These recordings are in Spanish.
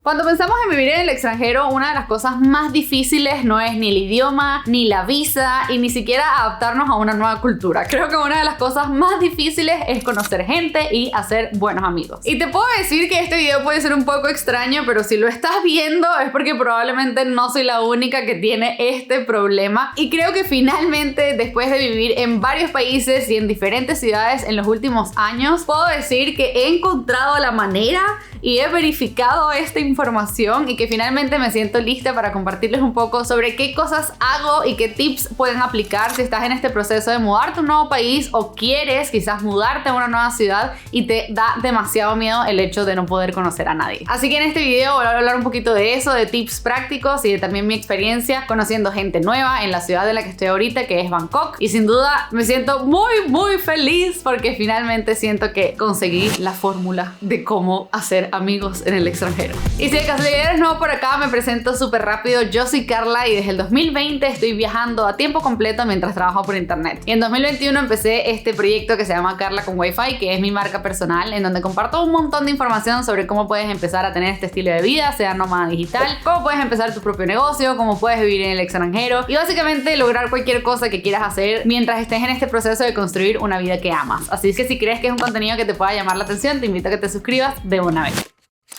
Cuando pensamos en vivir en el extranjero, una de las cosas más difíciles no es ni el idioma, ni la visa y ni siquiera adaptarnos a una nueva cultura. Creo que una de las cosas más difíciles es conocer gente y hacer buenos amigos. Y te puedo decir que este video puede ser un poco extraño, pero si lo estás viendo es porque probablemente no soy la única que tiene este problema. Y creo que finalmente, después de vivir en varios países y en diferentes ciudades en los últimos años, puedo decir que he encontrado la manera y he verificado esta información y que finalmente me siento lista para compartirles un poco sobre qué cosas hago y qué tips pueden aplicar si estás en este proceso de mudarte a un nuevo país o quieres quizás mudarte a una nueva ciudad y te da demasiado miedo el hecho de no poder conocer a nadie. Así que en este video voy a hablar un poquito de eso, de tips prácticos y de también mi experiencia conociendo gente nueva en la ciudad en la que estoy ahorita, que es Bangkok. Y sin duda me siento muy feliz porque finalmente siento que conseguí la fórmula de cómo hacer amigos en el extranjero. Y si de casualidad eres nuevo por acá, me presento súper rápido. Yo soy Carla y desde el 2020 estoy viajando a tiempo completo mientras trabajo por internet. Y en 2021 empecé este proyecto que se llama Carla con Wi-Fi, que es mi marca personal, en donde comparto un montón de información sobre cómo puedes empezar a tener este estilo de vida, sea nómada digital, cómo puedes empezar tu propio negocio, cómo puedes vivir en el extranjero y básicamente lograr cualquier cosa que quieras hacer mientras estés en este proceso de construir una vida que amas. Así es que si crees que es un contenido que te pueda llamar la atención, te invito a que te suscribas de una vez.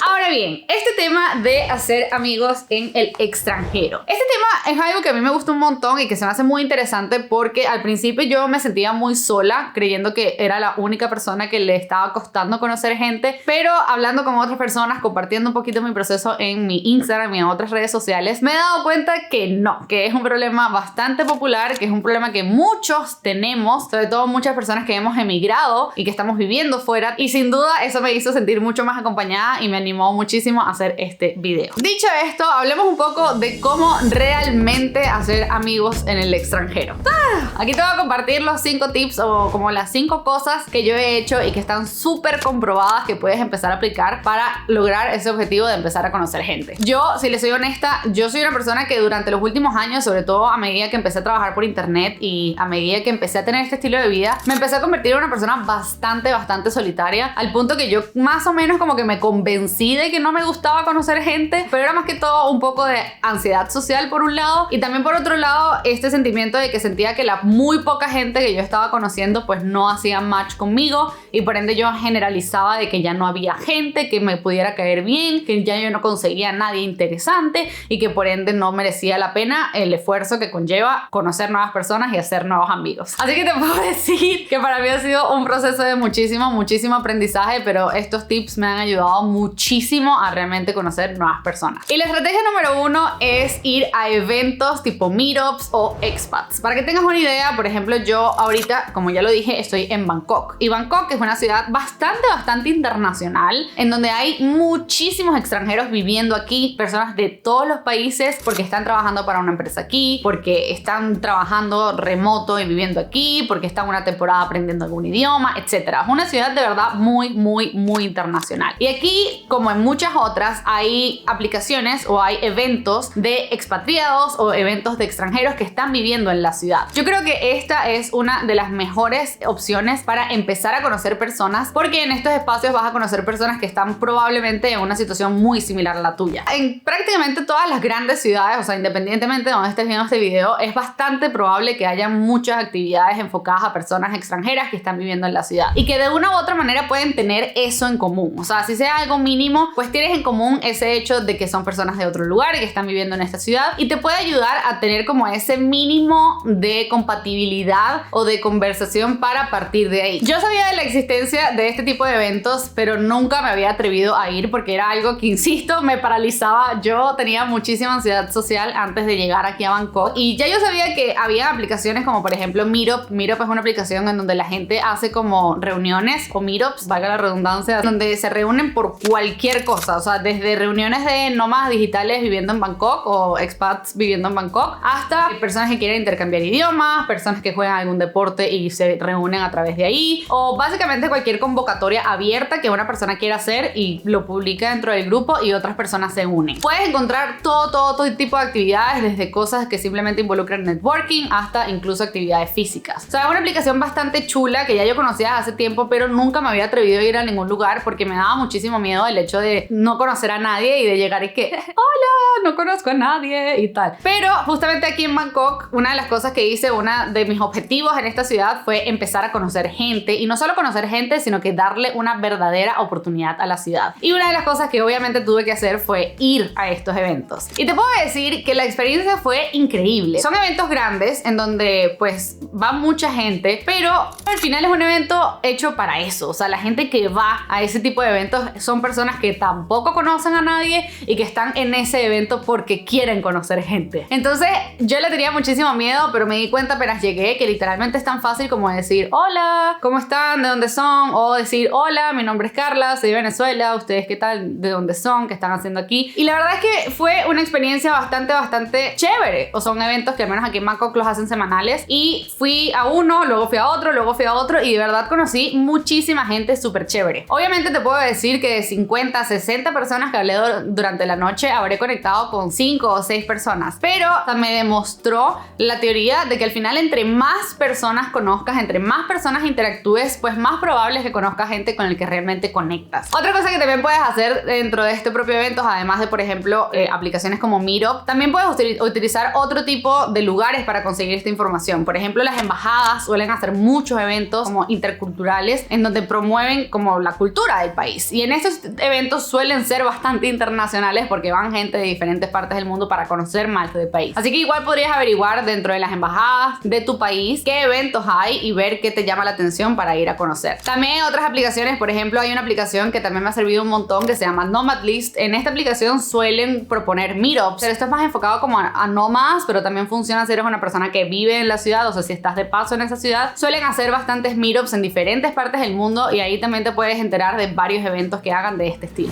Ahora bien, este tema de hacer amigos en el extranjero. Este tema es algo que a mí me gusta un montón y que se me hace muy interesante porque al principio yo me sentía muy sola, creyendo que era la única persona que le estaba costando conocer gente, pero hablando con otras personas, compartiendo un poquito mi proceso en mi Instagram y en otras redes sociales, me he dado cuenta que no, que es un problema bastante popular, que es un problema que muchos tenemos, sobre todo muchas personas que hemos emigrado y que estamos viviendo fuera, y sin duda eso me hizo sentir mucho más acompañada y me animó muchísimo a hacer este video. Dicho esto, hablemos un poco de cómo realmente hacer amigos en el extranjero. Aquí te voy a compartir los 5 tips o como las 5 cosas que yo he hecho y que están súper comprobadas que puedes empezar a aplicar para lograr ese objetivo de empezar a conocer gente. Yo, si les soy honesta, yo soy una persona que durante los últimos años, sobre todo a medida que empecé a trabajar por internet y a medida que empecé a tener este estilo de vida, me empecé a convertir en una persona bastante solitaria, al punto que yo más o menos como que me convencí de que no me gustaba conocer gente, pero era más que todo un poco de ansiedad social por un lado y también por otro lado este sentimiento de que sentía que la muy poca gente que yo estaba conociendo pues no hacía match conmigo y por ende yo generalizaba de que ya no había gente que me pudiera caer bien, que ya yo no conseguía a nadie interesante y que por ende no merecía la pena el esfuerzo que conlleva conocer nuevas personas y hacer nuevos amigos. Así que te puedo decir que para mí ha sido un proceso de muchísimo aprendizaje, pero estos tips me han ayudado muchísimo a realmente conocer nuevas personas. Y la estrategia número 1 es ir a eventos tipo meetups o expats. Para que tengas una idea, por ejemplo, yo ahorita, como ya lo dije, estoy en Bangkok. Y Bangkok es una ciudad bastante internacional, en donde hay muchísimos extranjeros viviendo aquí, personas de todos los países, porque están trabajando para una empresa aquí, porque están trabajando remoto y viviendo aquí, porque están una temporada aprendiendo algún idioma, etc. Es una ciudad de verdad muy internacional. Y aquí, como en muchas otras, hay aplicaciones o hay eventos de expatriados o eventos de extranjeros que están viviendo en la ciudad. Yo creo que esta es una de las mejores opciones para empezar a conocer personas, porque en estos espacios vas a conocer personas que están probablemente en una situación muy similar a la tuya. En prácticamente todas las grandes ciudades, o sea, independientemente de donde estés viendo este video, es bastante probable que haya muchas actividades enfocadas a personas extranjeras que están viviendo en la ciudad y que de una u otra manera pueden tener eso en común. O sea, si sea algo mínimo, pues tienes en común ese hecho de que son personas de otro lugar y que están viviendo en esta ciudad, y te puede ayudar a tener como ese mínimo de compatibilidad o de conversación para partir de ahí. Yo sabía de la existencia de este tipo de eventos, pero nunca me había atrevido a ir porque era algo que, insisto, me paralizaba. Yo tenía muchísima ansiedad social antes de llegar aquí a Bangkok y ya yo sabía que había aplicaciones como por ejemplo Meetup. Meetup es una aplicación en donde la gente hace como reuniones o meetups, valga la redundancia, donde se reúnen por cualquier cosa, o sea, desde reuniones de nómadas digitales viviendo en Bangkok o expats viviendo en Bangkok hasta personas que quieren intercambiar idiomas, personas que juegan algún deporte y se reúnen a través de ahí, o básicamente cualquier convocatoria abierta que una persona quiera hacer y lo publica dentro del grupo y otras personas se unen. Puedes encontrar todo tipo de actividades, desde cosas que simplemente involucran networking hasta incluso actividades físicas. O sea, es una aplicación bastante chula que ya yo conocía hace tiempo, pero nunca me había atrevido a ir a ningún lugar porque me daba muchísimo miedo el hecho de no conocer a nadie y de llegar y que, hola, no conozco a nadie y tal. Pero justamente aquí en Bangkok, una de las cosas que hice, una de mis objetivos en esta ciudad fue empezar a conocer gente, y no solo conocer gente, sino que darle una verdadera oportunidad a la ciudad. Y una de las cosas que obviamente tuve que hacer fue ir a estos eventos. Y te puedo decir que la experiencia fue increíble. Son eventos grandes en donde pues va mucha gente, pero al final es un evento hecho para eso. O sea, la gente que va a ese tipo de eventos son personas que tampoco conocen a nadie y que están en ese evento porque quieren conocer gente. Entonces yo le tenía muchísimo miedo, pero me di cuenta apenas llegué que literalmente es tan fácil como decir hola, ¿cómo están? ¿De dónde son? O decir hola, mi nombre es Carla, soy de Venezuela, ¿ustedes qué tal? ¿De dónde son? ¿Qué están haciendo aquí? Y la verdad es que fue una experiencia bastante chévere. O son eventos que al menos aquí en Bangkok los hacen semanales, y fui a uno, luego fui a otro y de verdad conocí muchísima gente súper chévere. Obviamente te puedo decir que de 50 a 60 personas que hablé durante la noche habré conectado con 5 o 6 personas, pero me demostró la teoría de que al final entre más personas conozcas, entre más personas interactúes, pues más probable es que conozcas gente con el que realmente conectas. Otra cosa que también puedes hacer dentro de este propio evento, además de por ejemplo aplicaciones como Meetup, también puedes utilizar otro tipo de lugares para conseguir esta información. Por ejemplo, las embajadas suelen hacer muchos eventos como interculturales en donde promueven como la cultura del país, y en estos eventos suelen ser bastante internacionales porque van gente de diferentes partes del mundo para conocer más del país. Así que igual podrías averiguar dentro de las embajadas de tu país qué eventos hay y ver qué te llama la atención para ir a conocer. También hay otras aplicaciones, por ejemplo hay una aplicación que también me ha servido un montón que se llama Nomadlist. En esta aplicación suelen proponer meetups, pero esto es más enfocado como a nómadas, pero también funciona si eres una persona que vive en la ciudad, o sea si estás de paso en esa ciudad. Suelen hacer bastantes meetups en diferentes partes del mundo, y ahí también te puedes enterar de varios eventos que hagan de este estilo.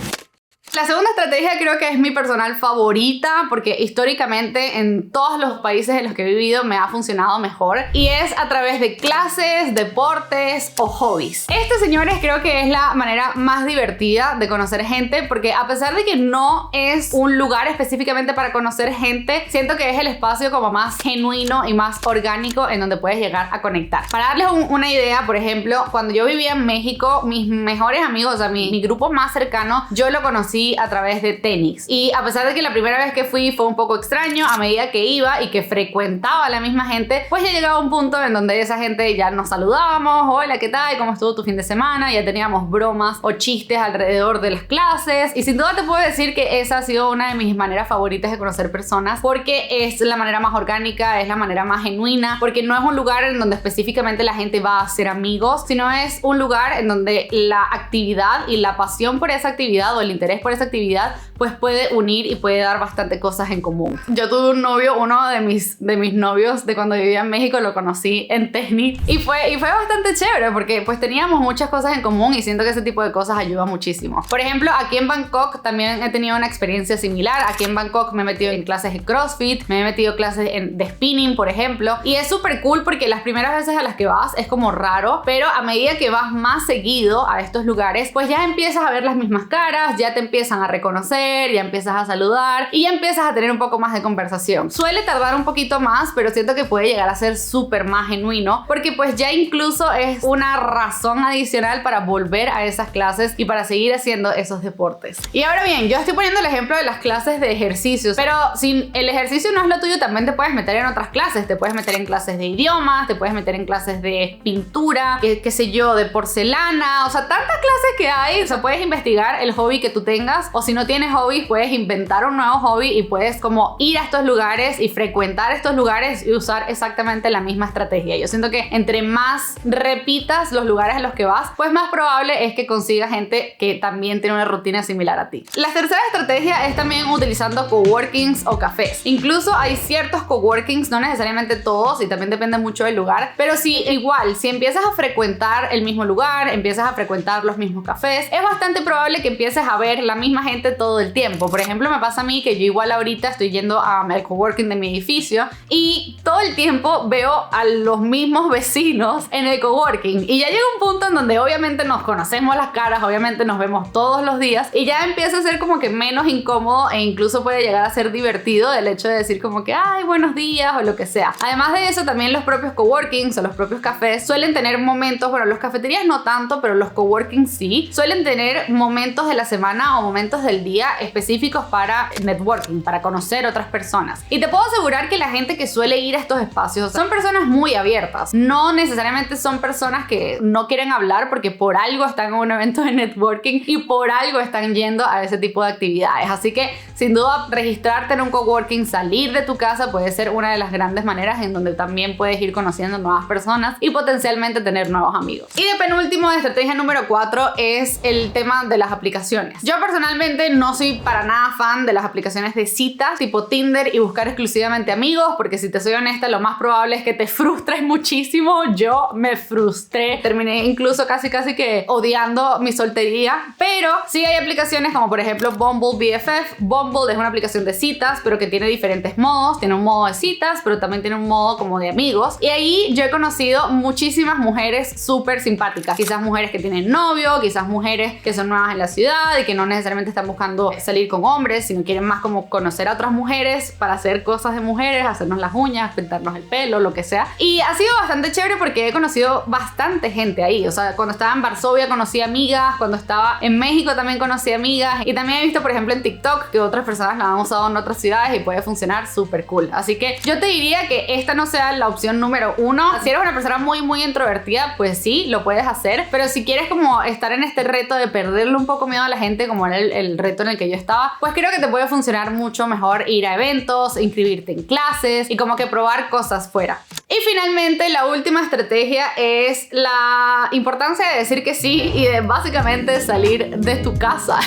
La segunda estrategia creo que es mi personal favorita, porque históricamente en todos los países en los que he vivido me ha funcionado mejor, y es a través de clases, deportes o hobbies. Este, señores, creo que es la manera más divertida de conocer gente, porque a pesar de que no es un lugar específicamente para conocer gente, siento que es el espacio como más genuino y más orgánico en donde puedes llegar a conectar. Para darles una idea, por ejemplo, cuando yo vivía en México, mis mejores amigos, o sea, mi grupo más cercano, yo lo conocí a través de tenis. Y a pesar de que la primera vez que fui fue un poco extraño, a medida que iba y que frecuentaba a la misma gente, pues ya llegaba un punto en donde esa gente ya nos saludábamos, hola, ¿qué tal? ¿Cómo estuvo tu fin de semana? Ya teníamos bromas o chistes alrededor de las clases, y sin duda te puedo decir que esa ha sido una de mis maneras favoritas de conocer personas, porque es la manera más orgánica, es la manera más genuina, porque no es un lugar en donde específicamente la gente va a ser amigos, sino es un lugar en donde la actividad y la pasión por esa actividad o el interés por esa actividad pues puede unir y puede dar bastante cosas en común. Yo tuve un novio, uno de mis novios de cuando vivía en México, lo conocí en tenis, y fue bastante chévere porque pues teníamos muchas cosas en común, y siento que ese tipo de cosas ayuda muchísimo. Por ejemplo, aquí en Bangkok también he tenido una experiencia similar. Aquí en Bangkok me he metido en clases de CrossFit, me he metido clases de spinning, por ejemplo, y es súper cool porque las primeras veces a las que vas es como raro, pero a medida que vas más seguido a estos lugares, pues ya empiezas a ver las mismas caras, ya te empiezan a reconocer, ya empiezas a saludar y ya empiezas a tener un poco más de conversación. Suele tardar un poquito más, pero siento que puede llegar a ser súper más genuino, porque pues ya incluso es una razón adicional para volver a esas clases y para seguir haciendo esos deportes. Y ahora bien, yo estoy poniendo el ejemplo de las clases de ejercicios, pero si el ejercicio no es lo tuyo, también te puedes meter en otras clases. Te puedes meter en clases de idiomas, te puedes meter en clases de pintura, qué sé yo, de porcelana, o sea, tantas clases que hay. O sea, puedes investigar el hobby que tú tengas, o si no tienes hobby, puedes inventar un nuevo hobby y puedes como ir a estos lugares y frecuentar estos lugares y usar exactamente la misma estrategia. Yo siento que entre más repitas los lugares a los que vas, pues más probable es que consigas gente que también tiene una rutina similar a ti. La tercera estrategia es también utilizando coworkings o cafés. Incluso hay ciertos coworkings, no necesariamente todos, y también depende mucho del lugar, pero si empiezas a frecuentar el mismo lugar, empiezas a frecuentar los mismos cafés, es bastante probable que empieces a ver la misma gente todo el tiempo. Por ejemplo, me pasa a mí que yo igual ahorita estoy yendo al coworking de mi edificio y todo el tiempo veo a los mismos vecinos en el coworking, y ya llega un punto en donde obviamente nos conocemos las caras, obviamente nos vemos todos los días, y ya empieza a ser como que menos incómodo, e incluso puede llegar a ser divertido el hecho de decir como que ay, buenos días o lo que sea. Además de eso, también los propios coworkings o los propios cafés suelen tener momentos, bueno, los cafeterías no tanto, pero los coworkings sí, suelen tener momentos de la semana o momentos del día específicos para networking, para conocer otras personas. Y te puedo asegurar que la gente que suele ir a estos espacios son personas muy abiertas. No necesariamente son personas que no quieren hablar porque por algo están en un evento de networking y por algo están yendo a ese tipo de actividades. Así que sin duda registrarte en un coworking, salir de tu casa puede ser una de las grandes maneras en donde también puedes ir conociendo nuevas personas y potencialmente tener nuevos amigos. Y de penúltimo, de estrategia número 4 es el tema de las aplicaciones. Yo personalmente no soy para nada fan de las aplicaciones de citas tipo Tinder y buscar exclusivamente amigos, porque si te soy honesta, lo más probable es que te frustres muchísimo. Yo me frustré, terminé incluso casi que odiando mi soltería, pero sí hay aplicaciones como por ejemplo Bumble BFF. Bumble es una aplicación de citas, pero que tiene diferentes modos. Tiene un modo de citas, pero también tiene un modo como de amigos. Y ahí yo he conocido muchísimas mujeres súper simpáticas. Quizás mujeres que tienen novio, quizás mujeres que son nuevas en la ciudad y que no necesariamente están buscando salir con hombres, sino quieren más como conocer a otras mujeres para hacer cosas de mujeres, hacernos las uñas, pintarnos el pelo, lo que sea. Y ha sido bastante chévere porque he conocido bastante gente ahí. O sea, cuando estaba en Varsovia conocí amigas, cuando estaba en México también conocí amigas, y también he visto por ejemplo en TikTok que otras personas la han usado en otras ciudades y puede funcionar súper cool. Así que yo te diría que esta no sea la opción número 1. Si eres una persona muy introvertida, pues sí, lo puedes hacer, pero si quieres como estar en este reto de perderle un poco miedo a la gente, como era el reto en el que yo estaba, pues creo que te puede funcionar mucho mejor ir a eventos, inscribirte en clases y como que probar cosas fuera. Y finalmente la última estrategia es la importancia de decir que sí y de básicamente salir de tu casa.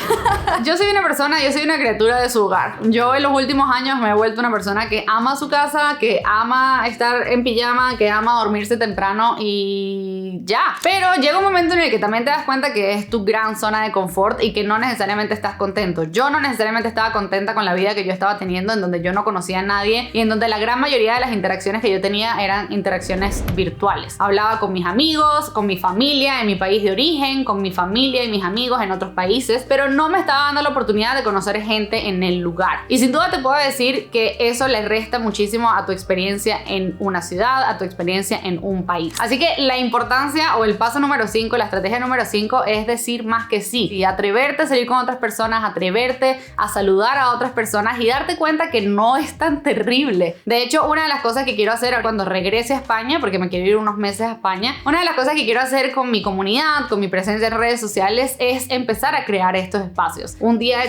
Yo soy una criatura de su hogar. Yo en los últimos años me he vuelto una persona que ama su casa, que ama estar en pijama, que ama dormirse temprano y ya. Pero llega un momento en el que también te das cuenta que es tu gran zona de confort y que no necesariamente estás contento. Yo no necesariamente estaba contenta con la vida que yo estaba teniendo, en donde yo no conocía a nadie y en donde la gran mayoría de las interacciones que yo tenía eran interacciones virtuales. Hablaba con mis amigos, con mi familia en mi país de origen, con mi familia y mis amigos en otros países, pero no me estaba dando la oportunidad de conocer gente en el lugar. Y sin duda te puedo decir que eso le resta muchísimo a tu experiencia en una ciudad, a tu experiencia en un país. Así que la importancia o el paso número 5, la estrategia número 5 es decir más que sí y atreverte a salir con otras personas, atreverte a saludar a otras personas y darte cuenta que no es tan terrible. De hecho, una de las cosas que quiero hacer cuando regrese a España, porque me quiero ir unos meses a España, una de las cosas que quiero hacer con mi comunidad, con mi presencia en redes sociales, es empezar a crear estos espacios. Un día de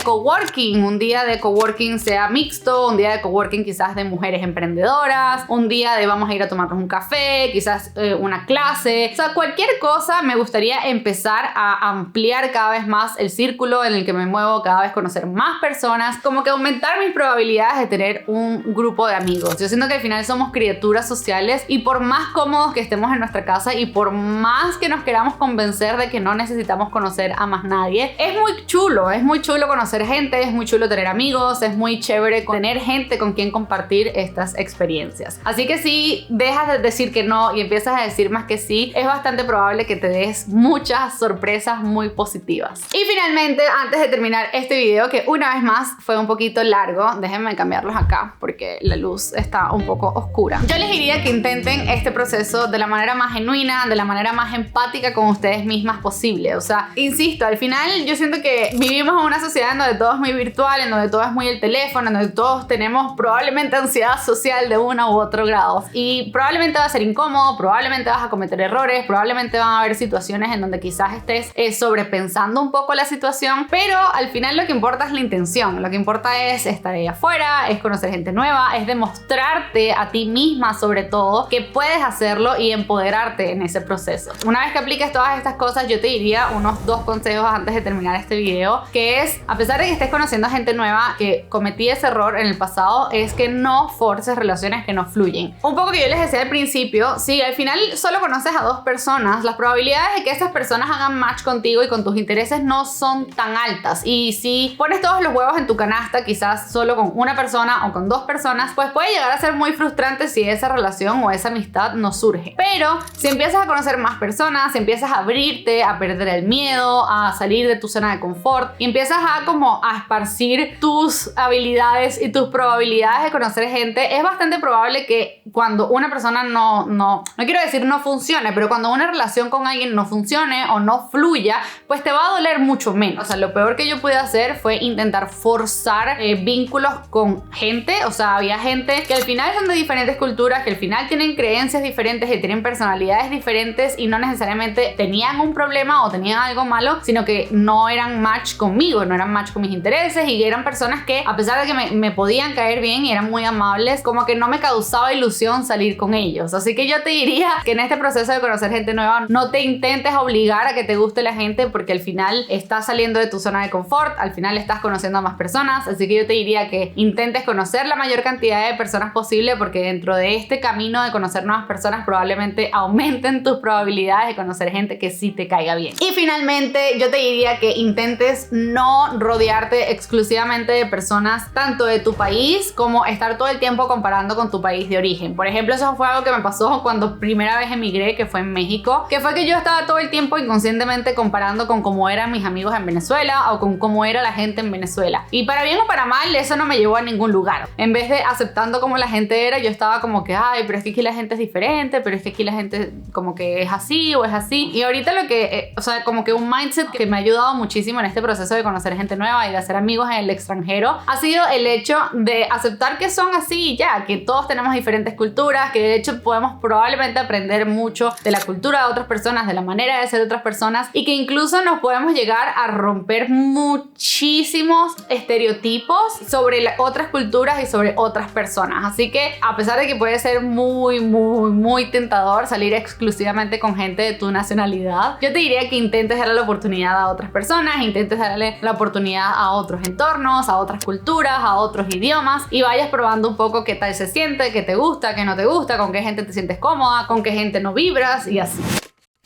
coworking sea mixto, un día de coworking quizás de mujeres emprendedoras, un día de vamos a ir a tomarnos un café, quizás una clase, o sea, cualquier cosa. Me gustaría empezar a ampliar cada vez más el círculo en el que me muevo, cada vez conocer más personas, como que aumentar mis probabilidades de tener un grupo de amigos. Yo siento que al final somos criaturas sociales y por más cómodos que estemos en nuestra casa y por más que nos queramos convencer de que no necesitamos conocer a más nadie, es muy chulo conocer gente, es muy chulo tener amigos, es muy chévere tener gente con quien compartir estas experiencias. Así que si dejas de decir que no y empiezas a decir más que sí, es bastante probable que te des muchas sorpresas muy positivas. Y finalmente, antes de terminar este video, que una vez más fue un poquito largo, déjenme cambiarlos acá porque la luz está un poco oscura. Yo les diría que intenten este proceso de la manera más genuina, de la manera más empática con ustedes mismas posible. O sea, insisto, al final yo siento que vivimos en una sociedad en donde todo es muy virtual, en donde todo es muy el teléfono, en donde todos tenemos probablemente ansiedad social de uno u otro grado. Y probablemente va a ser incómodo, probablemente vas a cometer errores, probablemente van a haber situaciones en donde quizás estés sobrepensando un poco la situación, pero al final lo que importa es la intención. Lo que importa es estar ahí afuera, es conocer gente nueva, es demostrarte a ti misma sobre todo que puedes hacerlo y empoderarte en ese proceso. Una vez que apliques todas estas cosas, yo te diría unos 2 consejos antes de terminar este video, que es, a pesar de que estés conociendo a gente nueva, que cometí ese error en el pasado, es que no forces relaciones que no fluyen. Un poco que yo les decía al principio, si al final solo conoces a 2 personas, las probabilidades de que esas personas hagan match contigo y con tus intereses no son tan altas. Y si pones todos los huevos en tu canasta, quizás solo con una persona o con 2 personas, pues puede llegar a ser muy frustrante si esa relación relación o esa amistad no surge. Pero si empiezas a conocer más personas, si empiezas a abrirte, a perder el miedo, a salir de tu zona de confort y empiezas a como a esparcir tus habilidades y tus probabilidades de conocer gente, es bastante probable que cuando una persona no quiero decir no funcione, pero cuando una relación con alguien no funcione o no fluya, pues te va a doler mucho menos. O sea, lo peor que yo pude hacer fue intentar forzar vínculos con gente. O sea, había gente que al final son de diferentes culturas, que al final tienen creencias diferentes y tienen personalidades diferentes y no necesariamente tenían un problema o tenían algo malo, sino que no eran match conmigo, no eran match con mis intereses, y eran personas que a pesar de que me podían caer bien y eran muy amables, como que no me causaba ilusión salir con ellos. Así que yo te diría que en este proceso de conocer gente nueva no te intentes obligar a que te guste la gente, porque al final estás saliendo de tu zona de confort, al final estás conociendo a más personas. Así que yo te diría que intentes conocer la mayor cantidad de personas posible, porque dentro de este camino de conocer nuevas personas probablemente aumenten tus probabilidades de conocer gente que sí te caiga bien. Y finalmente yo te diría que intentes no rodearte exclusivamente de personas tanto de tu país como estar todo el tiempo comparando con tu país de origen. Por ejemplo, eso fue algo que me pasó cuando primera vez emigré, que fue en México, que fue que yo estaba todo el tiempo inconscientemente comparando con cómo eran mis amigos en Venezuela o con cómo era la gente en Venezuela. Y para bien o para mal, eso no me llevó a ningún lugar. En vez de aceptando cómo la gente era, yo estaba como que, ay, pero es que aquí la gente es diferente, pero es que aquí la gente como que es así o es así. Y ahorita lo que, o sea, como que un mindset que me ha ayudado muchísimo en este proceso de conocer gente nueva y de hacer amigos en el extranjero ha sido el hecho de aceptar que son así y ya, que todos tenemos diferentes culturas, que de hecho podemos probablemente aprender mucho de la cultura de otras personas, de la manera de ser de otras personas, y que incluso nos podemos llegar a romper muchísimos estereotipos sobre otras culturas y sobre otras personas. Así que a pesar de que puede ser muy tentador salir exclusivamente con gente de tu nacionalidad, yo te diría que intentes darle la oportunidad a otras personas, intentes darle la oportunidad a otros entornos, a otras culturas, a otros idiomas, y vayas probando un poco qué tal se siente, qué te gusta, qué no te gusta, con qué gente te sientes cómoda, con qué gente no vibras y así.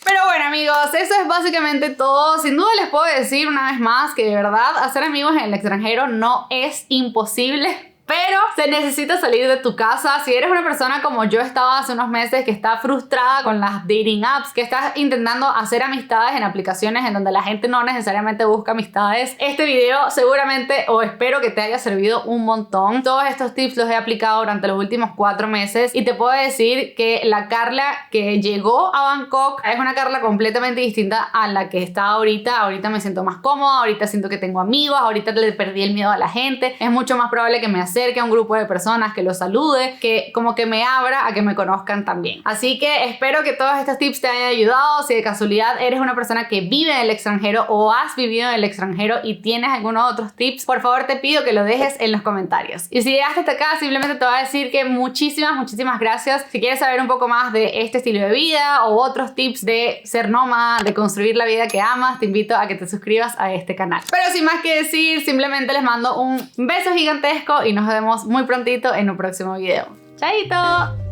Pero bueno, amigos, eso es básicamente todo. Sin duda les puedo decir una vez más que de verdad hacer amigos en el extranjero no es imposible, pero se necesita salir de tu casa. Si eres una persona como yo estaba hace unos meses, que está frustrada con las dating apps, que estás intentando hacer amistades en aplicaciones en donde la gente no necesariamente busca amistades, este video seguramente, o espero que te haya servido un montón. Todos estos tips los he aplicado durante los últimos 4 meses y te puedo decir que la Carla que llegó a Bangkok es una Carla completamente distinta a la que está ahorita. Ahorita me siento más cómoda, ahorita siento que tengo amigos, ahorita le perdí el miedo a la gente. Es mucho más probable que me acerque a un grupo de personas, que los salude, que como que me abra a que me conozcan también. Así que espero que todos estos tips te hayan ayudado. Si de casualidad eres una persona que vive en el extranjero o has vivido en el extranjero y tienes algunos otros tips, por favor te pido que lo dejes en los comentarios. Y si llegaste hasta acá, simplemente te voy a decir que muchísimas gracias. Si quieres saber un poco más de este estilo de vida o otros tips de ser nómada, de construir la vida que amas, te invito a que te suscribas a este canal. Pero sin más que decir, simplemente les mando un beso gigantesco y nos vemos muy prontito en un próximo video. ¡Chaito!